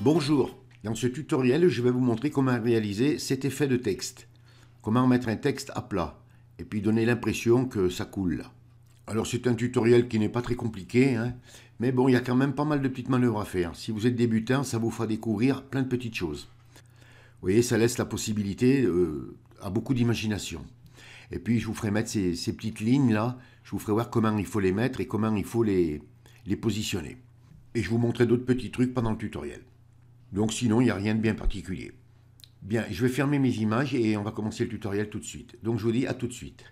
Bonjour, dans ce tutoriel je vais vous montrer comment réaliser cet effet de texte. Comment mettre un texte à plat et puis donner l'impression que ça coule. Alors c'est un tutoriel qui n'est pas très compliqué, mais bon il y a quand même pas mal de petites manœuvres à faire. Si vous êtes débutant, ça vous fera découvrir plein de petites choses. Vous voyez, ça laisse la possibilité à beaucoup d'imagination. Et puis je vous ferai mettre ces petites lignes là, je vous ferai voir comment il faut les mettre et comment il faut les positionner. Et je vous montrerai d'autres petits trucs pendant le tutoriel. Donc sinon, il n'y a rien de bien particulier. Bien, je vais fermer mes images et on va commencer le tutoriel tout de suite. Donc je vous dis à tout de suite.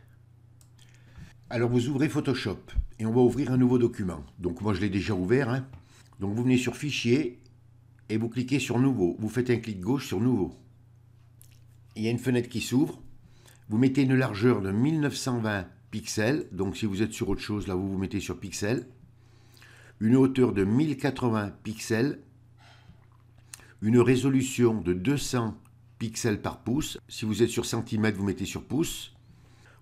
Alors vous ouvrez Photoshop et on va ouvrir un nouveau document. Donc moi je l'ai déjà ouvert. Donc vous venez sur Fichier et vous cliquez sur Nouveau. Vous faites un clic gauche sur Nouveau. Il y a une fenêtre qui s'ouvre. Vous mettez une largeur de 1920 pixels. Donc si vous êtes sur autre chose, là vous mettez sur pixels. Une hauteur de 1080 pixels. Une résolution de 200 pixels par pouce. Si vous êtes sur centimètres, vous mettez sur pouce.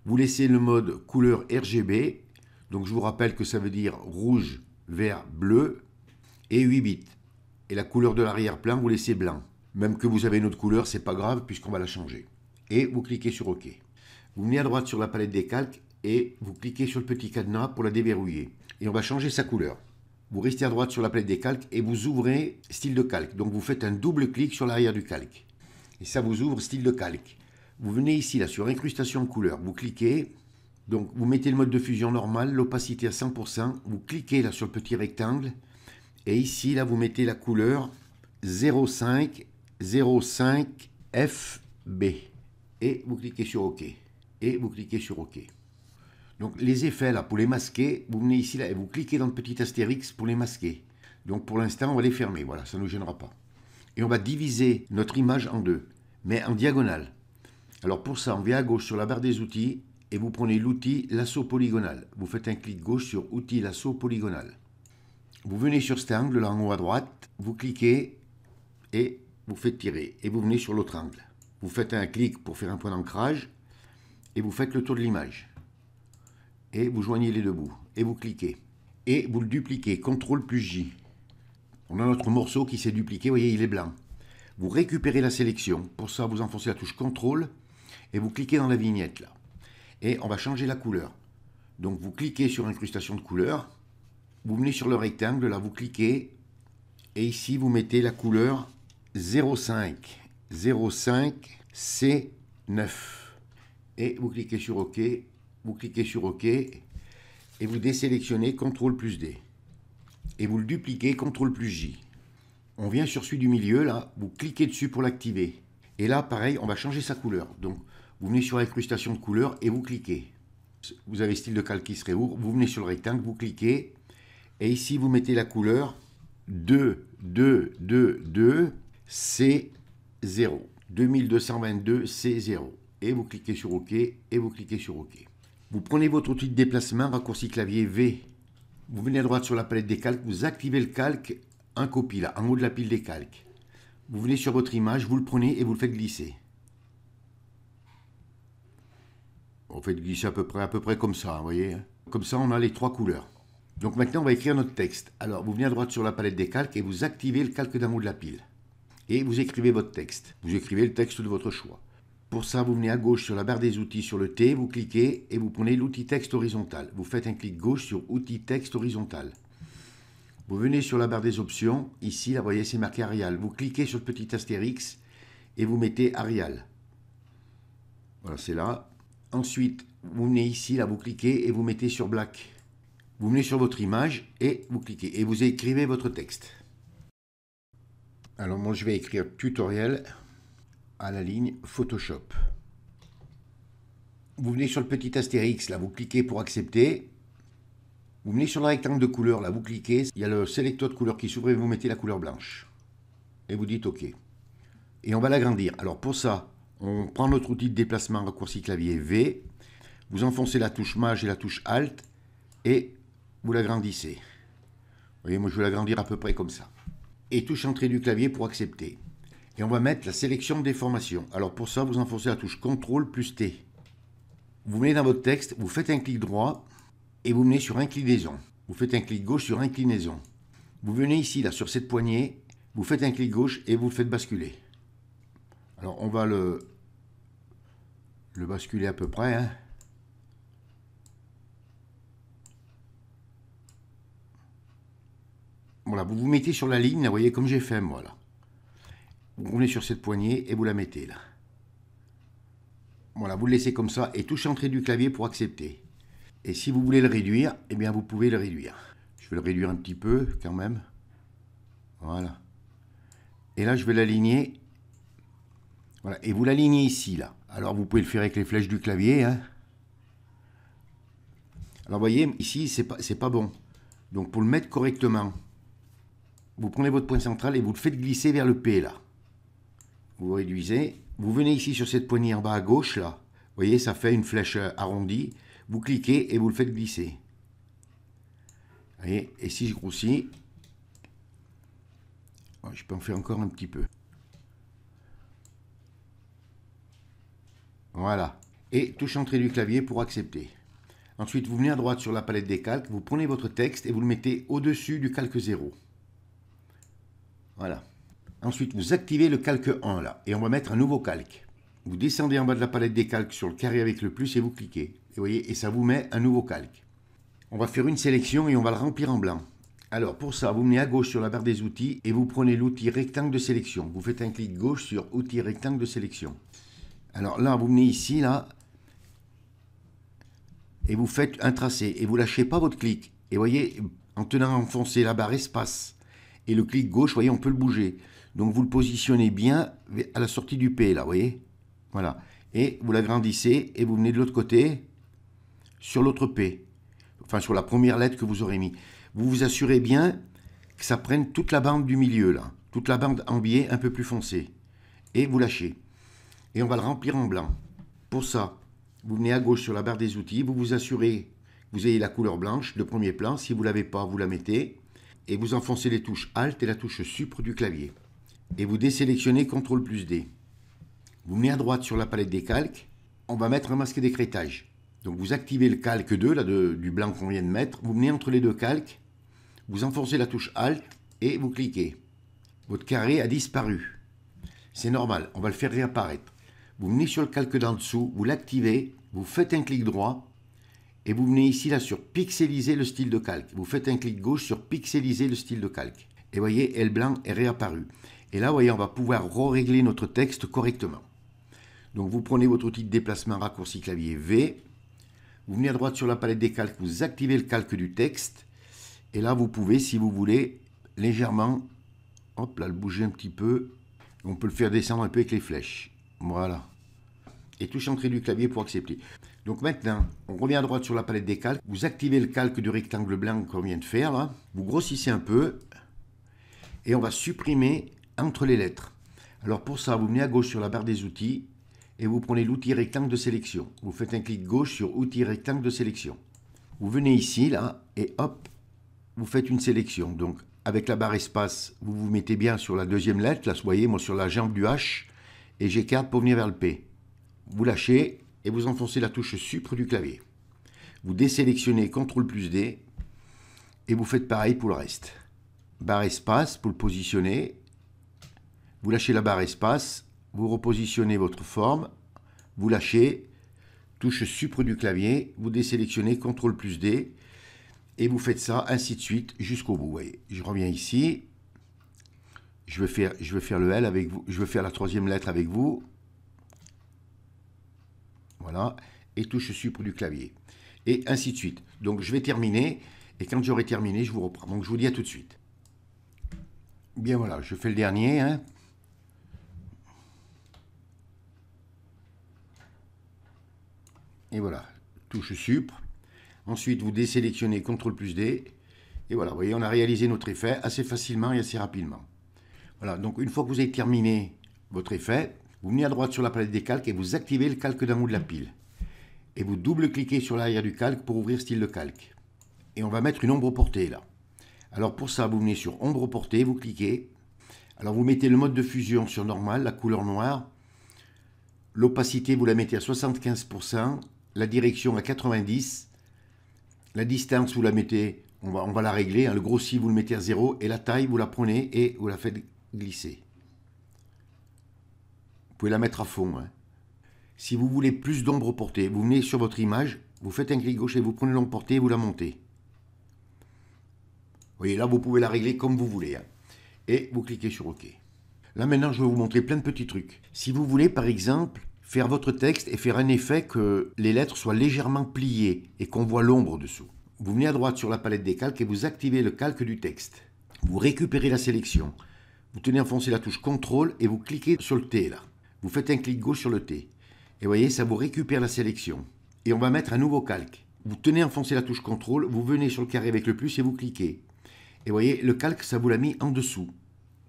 Vous laissez le mode couleur RGB. Donc je vous rappelle que ça veut dire rouge, vert, bleu. Et 8 bits. Et la couleur de l'arrière-plan, vous laissez blanc. Même que vous avez une autre couleur, c'est pas grave puisqu'on va la changer. Et vous cliquez sur OK. Vous venez à droite sur la palette des calques et vous cliquez sur le petit cadenas pour la déverrouiller. Et on va changer sa couleur. Vous restez à droite sur la palette des calques et vous ouvrez style de calque. Donc vous faites un double clic sur l'arrière du calque. Et ça vous ouvre style de calque. Vous venez ici là sur incrustation de couleur. Vous cliquez. Donc vous mettez le mode de fusion normal, l'opacité à 100%. Vous cliquez là sur le petit rectangle. Et ici là vous mettez la couleur 05 FB. Et vous cliquez sur OK. Et vous cliquez sur OK. Donc les effets là, pour les masquer, vous venez ici là et vous cliquez dans le petit astérix pour les masquer. Donc pour l'instant, on va les fermer, voilà, ça ne nous gênera pas. Et on va diviser notre image en deux, mais en diagonale. Alors pour ça, on vient à gauche sur la barre des outils et vous prenez l'outil lasso polygonal. Vous faites un clic gauche sur outil lasso polygonal. Vous venez sur cet angle là en haut à droite, vous cliquez et vous faites tirer. Et vous venez sur l'autre angle. Vous faites un clic pour faire un point d'ancrage et vous faites le tour de l'image. Et vous joignez les deux bouts, et vous cliquez. Et vous le dupliquez, CTRL plus J. On a notre morceau qui s'est dupliqué, vous voyez, il est blanc. Vous récupérez la sélection. Pour ça, vous enfoncez la touche CTRL, et vous cliquez dans la vignette, là. Et on va changer la couleur. Donc vous cliquez sur incrustation de couleur, vous venez sur le rectangle, là, vous cliquez, et ici, vous mettez la couleur 05 C9. Et vous cliquez sur OK. Vous cliquez sur OK et vous désélectionnez CTRL plus D. Et vous le dupliquez CTRL plus J. On vient sur celui du milieu, là, vous cliquez dessus pour l'activer. Et là, pareil, on va changer sa couleur. Donc, vous venez sur incrustation de couleur et vous cliquez. Vous avez style de calque qui se réouvre, vous venez sur le rectangle, vous cliquez. Et ici, vous mettez la couleur 2222 C0. 2222 C0. Et vous cliquez sur OK et vous cliquez sur OK. Vous prenez votre outil de déplacement, raccourci clavier V. Vous venez à droite sur la palette des calques, vous activez le calque en copie, là, en haut de la pile des calques. Vous venez sur votre image, vous le prenez et vous le faites glisser. Vous faites glisser à peu près comme ça, vous voyez. Comme ça, on a les trois couleurs. Donc maintenant, on va écrire notre texte. Alors, vous venez à droite sur la palette des calques et vous activez le calque d'en haut de la pile. Et vous écrivez votre texte. Vous écrivez le texte de votre choix. Pour ça, vous venez à gauche sur la barre des outils, sur le T, vous cliquez et vous prenez l'outil texte horizontal. Vous faites un clic gauche sur outil texte horizontal. Vous venez sur la barre des options, ici, là, vous voyez, c'est marqué Arial. Vous cliquez sur le petit astérix et vous mettez Arial. Voilà, c'est là. Ensuite, vous venez ici, là, vous cliquez et vous mettez sur Black. Vous venez sur votre image et vous cliquez et vous écrivez votre texte. Alors moi, je vais écrire tutoriel à la ligne Photoshop. Vous venez sur le petit astérix, là, vous cliquez pour accepter. Vous venez sur le rectangle de couleur, là, vous cliquez. Il y a le sélecteur de couleur qui s'ouvre et vous mettez la couleur blanche. Et vous dites OK. Et on va l'agrandir. Alors pour ça, on prend notre outil de déplacement raccourci clavier V. Vous enfoncez la touche Maj et la touche Alt et vous l'agrandissez. Vous voyez, moi je vais l'agrandir à peu près comme ça. Et touche entrée du clavier pour accepter. Et on va mettre la sélection des formations. Alors pour ça, vous enfoncez la touche CTRL plus T. Vous venez dans votre texte, vous faites un clic droit et vous venez sur inclinaison. Vous faites un clic gauche sur inclinaison. Vous venez ici, là, sur cette poignée, Vous faites un clic gauche et vous le faites basculer. Alors on va le basculer à peu près. Hein. Voilà, vous vous mettez sur la ligne, là, vous voyez, comme j'ai fait moi là. Vous revenez sur cette poignée et vous la mettez là. Voilà, vous le laissez comme ça et touchez entrée du clavier pour accepter. Et si vous voulez le réduire, eh bien vous pouvez le réduire. Je vais le réduire un petit peu quand même. Voilà. Et là, je vais l'aligner. Voilà, et vous l'alignez ici là. Alors vous pouvez le faire avec les flèches du clavier. Hein. Alors vous voyez, ici, c'est pas bon. Donc pour le mettre correctement, vous prenez votre point central et vous le faites glisser vers le P là. Vous réduisez. Vous venez ici sur cette poignée en bas à gauche là. Vous voyez, ça fait une flèche arrondie. Vous cliquez et vous le faites glisser. Vous voyez, et si je grossis, je peux en faire encore un petit peu. Voilà. Et touche entrée du clavier pour accepter. Ensuite, vous venez à droite sur la palette des calques, vous prenez votre texte et vous le mettez au-dessus du calque 0. Voilà. Ensuite, vous activez le calque 1 là, et on va mettre un nouveau calque. Vous descendez en bas de la palette des calques sur le carré avec le plus et vous cliquez. Et vous voyez, et ça vous met un nouveau calque. On va faire une sélection et on va le remplir en blanc. Alors pour ça, vous venez à gauche sur la barre des outils et vous prenez l'outil rectangle de sélection. Vous faites un clic gauche sur outil rectangle de sélection. Alors là, vous venez ici, là, et vous faites un tracé et vous lâchez pas votre clic. Et vous voyez, en tenant enfoncé la barre espace et le clic gauche, vous voyez, on peut le bouger. Donc vous le positionnez bien à la sortie du P, là, vous voyez. Voilà. Et vous l'agrandissez et vous venez de l'autre côté sur l'autre P. Enfin, sur la première lettre que vous aurez mis. Vous vous assurez bien que ça prenne toute la bande du milieu, là. Toute la bande en biais un peu plus foncée. Et vous lâchez. Et on va le remplir en blanc. Pour ça, vous venez à gauche sur la barre des outils, vous vous assurez que vous ayez la couleur blanche de premier plan. Si vous ne l'avez pas, vous la mettez. Et vous enfoncez les touches Alt et la touche Supre du clavier. Et vous désélectionnez CTRL plus D. Vous venez à droite sur la palette des calques. On va mettre un masque d'écrêtage. Donc vous activez le calque 2, là, du blanc qu'on vient de mettre. Vous venez entre les deux calques. Vous enfoncez la touche Alt et vous cliquez. Votre carré a disparu. C'est normal, on va le faire réapparaître. Vous venez sur le calque d'en dessous, vous l'activez, vous faites un clic droit et vous venez ici là sur pixeliser le style de calque. Vous faites un clic gauche sur pixeliser le style de calque. Et vous voyez, L blanc est réapparu. Et là, vous voyez, on va pouvoir régler notre texte correctement. Donc vous prenez votre outil de déplacement raccourci clavier V. Vous venez à droite sur la palette des calques, vous activez le calque du texte. Et là, vous pouvez, si vous voulez, légèrement, hop là, le bouger un petit peu. On peut le faire descendre un peu avec les flèches. Voilà. Et touche entrée du clavier pour accepter. Donc maintenant, on revient à droite sur la palette des calques. Vous activez le calque du rectangle blanc qu'on vient de faire, là. Vous grossissez un peu. Et on va supprimer entre les lettres. Alors pour ça, vous venez à gauche sur la barre des outils. Et vous prenez l'outil rectangle de sélection. Vous faites un clic gauche sur outil rectangle de sélection. Vous venez ici, là, et hop, vous faites une sélection. Donc, avec la barre espace, vous vous mettez bien sur la deuxième lettre. Là, vous voyez, moi, sur la jambe du H. Et j'écarte pour venir vers le P. Vous lâchez et vous enfoncez la touche Supre du clavier. Vous désélectionnez CTRL plus D. Et vous faites pareil pour le reste. Barre espace pour le positionner. Vous lâchez la barre espace. Vous repositionnez votre forme, vous lâchez, touche Supre du clavier, vous désélectionnez CTRL plus D, et vous faites ça, ainsi de suite, jusqu'au bout. Vous voyez. Je reviens ici, je vais faire le L avec vous, je vais faire la troisième lettre avec vous, voilà, et touche Supre du clavier, et ainsi de suite. Donc je vais terminer, et quand j'aurai terminé, je vous reprends. Donc je vous dis à tout de suite. Bien voilà, je fais le dernier, hein. Et voilà, touche Supre. Ensuite, vous désélectionnez CTRL plus D. Et voilà, vous voyez, on a réalisé notre effet assez facilement et assez rapidement. Voilà, donc une fois que vous avez terminé votre effet, vous venez à droite sur la palette des calques et vous activez le calque d'en haut de la pile. Et vous double-cliquez sur l'arrière du calque pour ouvrir style de calque. Et on va mettre une ombre portée là. Alors pour ça, vous venez sur ombre portée, vous cliquez. Alors vous mettez le mode de fusion sur normal, la couleur noire. L'opacité, vous la mettez à 75%. La direction à 90, la distance vous la mettez, on va la régler, hein, le grossi vous le mettez à 0 et la taille vous la prenez et vous la faites glisser. Vous pouvez la mettre à fond. Hein. Si vous voulez plus d'ombre portée, vous venez sur votre image, vous faites un clic gauche et vous prenez l'ombre portée et vous la montez. Vous voyez, là, vous pouvez la régler comme vous voulez. Hein. Et vous cliquez sur OK. Là, maintenant, je vais vous montrer plein de petits trucs. Si vous voulez, par exemple, faire votre texte et faire un effet que les lettres soient légèrement pliées et qu'on voit l'ombre dessous. Vous venez à droite sur la palette des calques et vous activez le calque du texte. Vous récupérez la sélection. Vous tenez enfoncé la touche CTRL et vous cliquez sur le T là. Vous faites un clic gauche sur le T. Et vous voyez, ça vous récupère la sélection. Et on va mettre un nouveau calque. Vous tenez enfoncé la touche CTRL, vous venez sur le carré avec le plus et vous cliquez. Et vous voyez, le calque, ça vous l'a mis en dessous.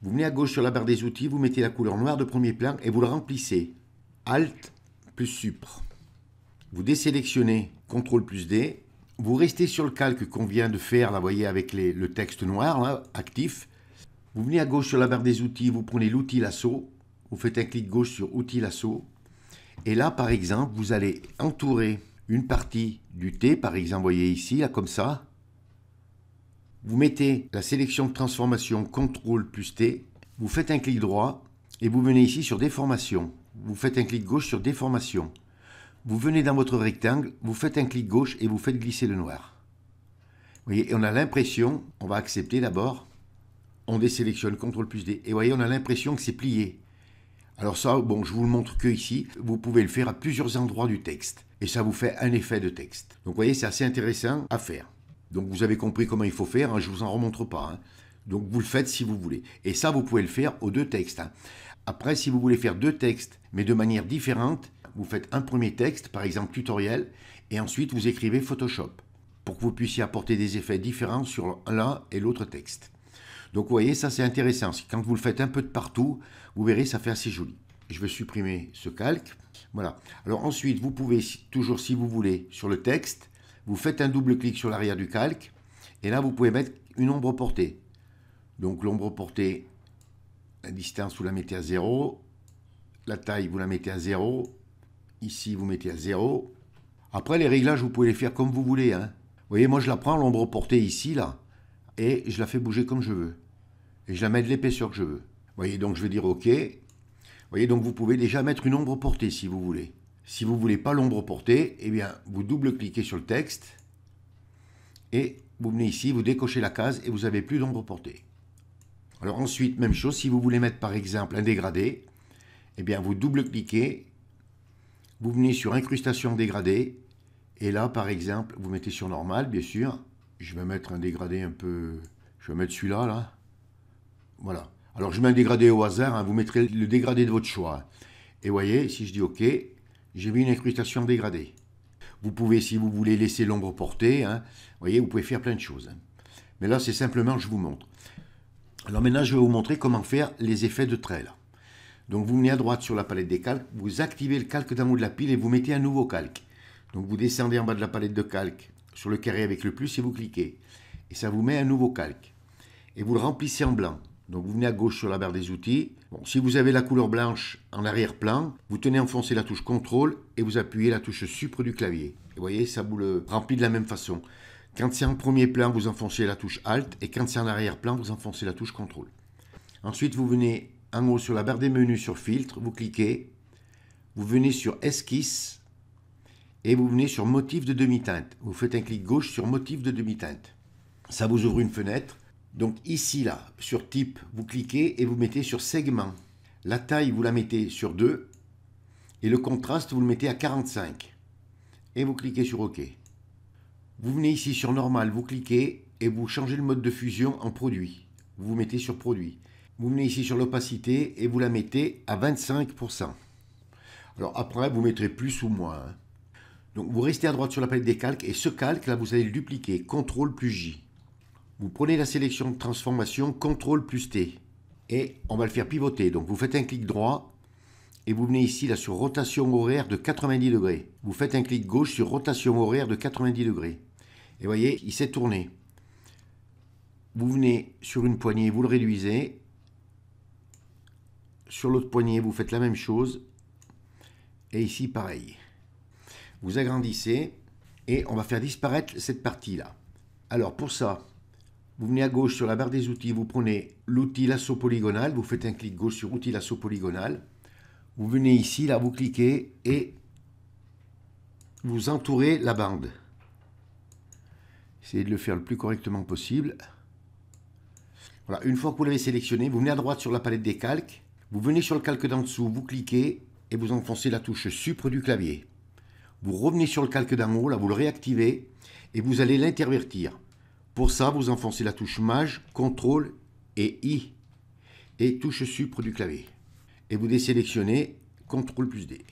Vous venez à gauche sur la barre des outils, vous mettez la couleur noire de premier plan et vous le remplissez. Alt plus Supr. Vous désélectionnez CTRL plus D. Vous restez sur le calque qu'on vient de faire, là, vous voyez, avec le texte noir, là, actif. Vous venez à gauche sur la barre des outils, vous prenez l'outil lasso. Vous faites un clic gauche sur outil lasso. Et là, par exemple, vous allez entourer une partie du T, par exemple, vous voyez ici, là, comme ça. Vous mettez la sélection de transformation CTRL plus T. Vous faites un clic droit et vous venez ici sur déformation. Vous faites un clic gauche sur déformation. Vous venez dans votre rectangle, vous faites un clic gauche et vous faites glisser le noir. Vous voyez, et on a l'impression, on va accepter d'abord, on désélectionne CTRL plus D. Et vous voyez, on a l'impression que c'est plié. Alors ça, bon, je vous le montre que ici. Vous pouvez le faire à plusieurs endroits du texte. Et ça vous fait un effet de texte. Donc vous voyez, c'est assez intéressant à faire. Donc vous avez compris comment il faut faire, hein, je ne vous en remontre pas. Hein. Donc vous le faites si vous voulez. Et ça, vous pouvez le faire aux deux textes. Hein. Après, si vous voulez faire deux textes, mais de manière différente, vous faites un premier texte, par exemple tutoriel, et ensuite vous écrivez Photoshop, pour que vous puissiez apporter des effets différents sur l'un et l'autre texte. Donc vous voyez, ça c'est intéressant. Quand vous le faites un peu de partout, vous verrez, ça fait assez joli. Je vais supprimer ce calque. Voilà. Alors ensuite, vous pouvez, toujours si vous voulez, sur le texte, vous faites un double clic sur l'arrière du calque, et là vous pouvez mettre une ombre portée. Donc l'ombre portée, la distance vous la mettez à 0, la taille vous la mettez à 0, ici vous mettez à 0. Après les réglages, vous pouvez les faire comme vous voulez. Hein. Vous voyez, moi je la prends, l'ombre portée ici, là, et je la fais bouger comme je veux. Et je la mets de l'épaisseur que je veux. Vous voyez, donc je vais dire OK. Vous voyez, donc vous pouvez déjà mettre une ombre portée si vous voulez. Si vous ne voulez pas l'ombre portée, eh bien, vous double-cliquez sur le texte et vous venez ici, vous décochez la case et vous n'avez plus d'ombre portée. Alors ensuite, même chose, si vous voulez mettre par exemple un dégradé, eh bien, vous double-cliquez, vous venez sur incrustation dégradé et là, par exemple, vous mettez sur normal, bien sûr. Je vais mettre un dégradé un peu... Je vais mettre celui-là, là. Voilà. Alors, je mets un dégradé au hasard, hein, vous mettrez le dégradé de votre choix. Et vous voyez, si je dis OK, j'ai mis une incrustation dégradée. Vous pouvez, si vous voulez, laisser l'ombre portée. Hein, vous voyez, vous pouvez faire plein de choses. Hein. Mais là, c'est simplement, je vous montre. Alors maintenant, je vais vous montrer comment faire les effets de trait. Là. Donc, vous venez à droite sur la palette des calques, vous activez le calque d'en haut de la pile et vous mettez un nouveau calque. Donc, vous descendez en bas de la palette de calque sur le carré avec le plus et vous cliquez. Et ça vous met un nouveau calque. Et vous le remplissez en blanc. Donc vous venez à gauche sur la barre des outils. Bon, si vous avez la couleur blanche en arrière-plan, vous tenez enfoncé la touche CTRL et vous appuyez la touche Supr du clavier. Et vous voyez, ça vous le remplit de la même façon. Quand c'est en premier plan, vous enfoncez la touche Alt et quand c'est en arrière-plan, vous enfoncez la touche CTRL. Ensuite, vous venez en haut sur la barre des menus sur Filtre, vous cliquez, vous venez sur Esquisse et vous venez sur Motif de demi-teinte. Vous faites un clic gauche sur Motif de demi-teinte. Ça vous ouvre une fenêtre. Donc ici, là, sur type, vous cliquez et vous mettez sur segment. La taille, vous la mettez sur 2 et le contraste, vous le mettez à 45. Et vous cliquez sur OK. Vous venez ici sur normal, vous cliquez et vous changez le mode de fusion en produit. Vous vous mettez sur produit. Vous venez ici sur l'opacité et vous la mettez à 25%. Alors après, vous mettrez plus ou moins. Hein. Donc vous restez à droite sur la palette des calques et ce calque, là, vous allez le dupliquer. CTRL plus J. Vous prenez la sélection de transformation, CTRL plus T, et on va le faire pivoter. Donc vous faites un clic droit, et vous venez ici là, sur rotation horaire de 90 degrés. Vous faites un clic gauche sur rotation horaire de 90 degrés. Et vous voyez, il s'est tourné. Vous venez sur une poignée, vous le réduisez. Sur l'autre poignée, vous faites la même chose. Et ici, pareil. Vous agrandissez, et on va faire disparaître cette partie-là. Alors pour ça... Vous venez à gauche sur la barre des outils, vous prenez l'outil lasso polygonal, vous faites un clic gauche sur outil lasso polygonal. Vous venez ici, là, vous cliquez et vous entourez la bande. Essayez de le faire le plus correctement possible. Voilà, une fois que vous l'avez sélectionné, vous venez à droite sur la palette des calques. Vous venez sur le calque d'en dessous, vous cliquez et vous enfoncez la touche Supre du clavier. Vous revenez sur le calque d'en haut, là, vous le réactivez et vous allez l'intervertir. Pour ça, vous enfoncez la touche Maj, CTRL et I et touche Supre du clavier. Et vous désélectionnez CTRL plus D.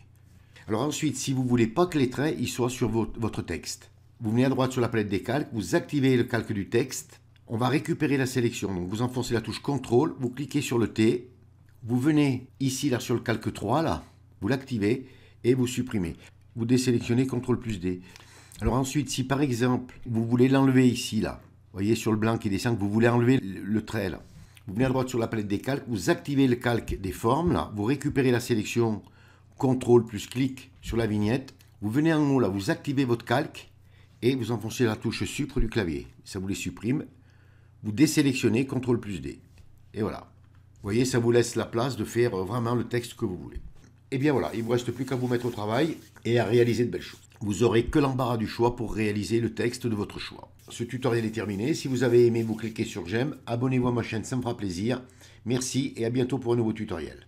Alors ensuite, si vous ne voulez pas que les traits ils soient sur votre texte, vous venez à droite sur la palette des calques, vous activez le calque du texte, on va récupérer la sélection. Donc vous enfoncez la touche CTRL, vous cliquez sur le T, vous venez ici là sur le calque 3, là, vous l'activez et vous supprimez. Vous désélectionnez CTRL plus D. Alors ensuite, si par exemple, vous voulez l'enlever ici, là, vous voyez sur le blanc qui descend, que vous voulez enlever le trait, là, vous venez à droite sur la palette des calques, vous activez le calque des formes, là, vous récupérez la sélection CTRL plus clic sur la vignette, vous venez en haut, là, vous activez votre calque et vous enfoncez la touche Supre du clavier. Ça vous les supprime. Vous désélectionnez CTRL plus D. Et voilà. Vous voyez, ça vous laisse la place de faire vraiment le texte que vous voulez. Et bien voilà, il ne vous reste plus qu'à vous mettre au travail et à réaliser de belles choses. Vous n'aurez que l'embarras du choix pour réaliser le texte de votre choix. Ce tutoriel est terminé. Si vous avez aimé, vous cliquez sur j'aime. Abonnez-vous à ma chaîne, ça me fera plaisir. Merci et à bientôt pour un nouveau tutoriel.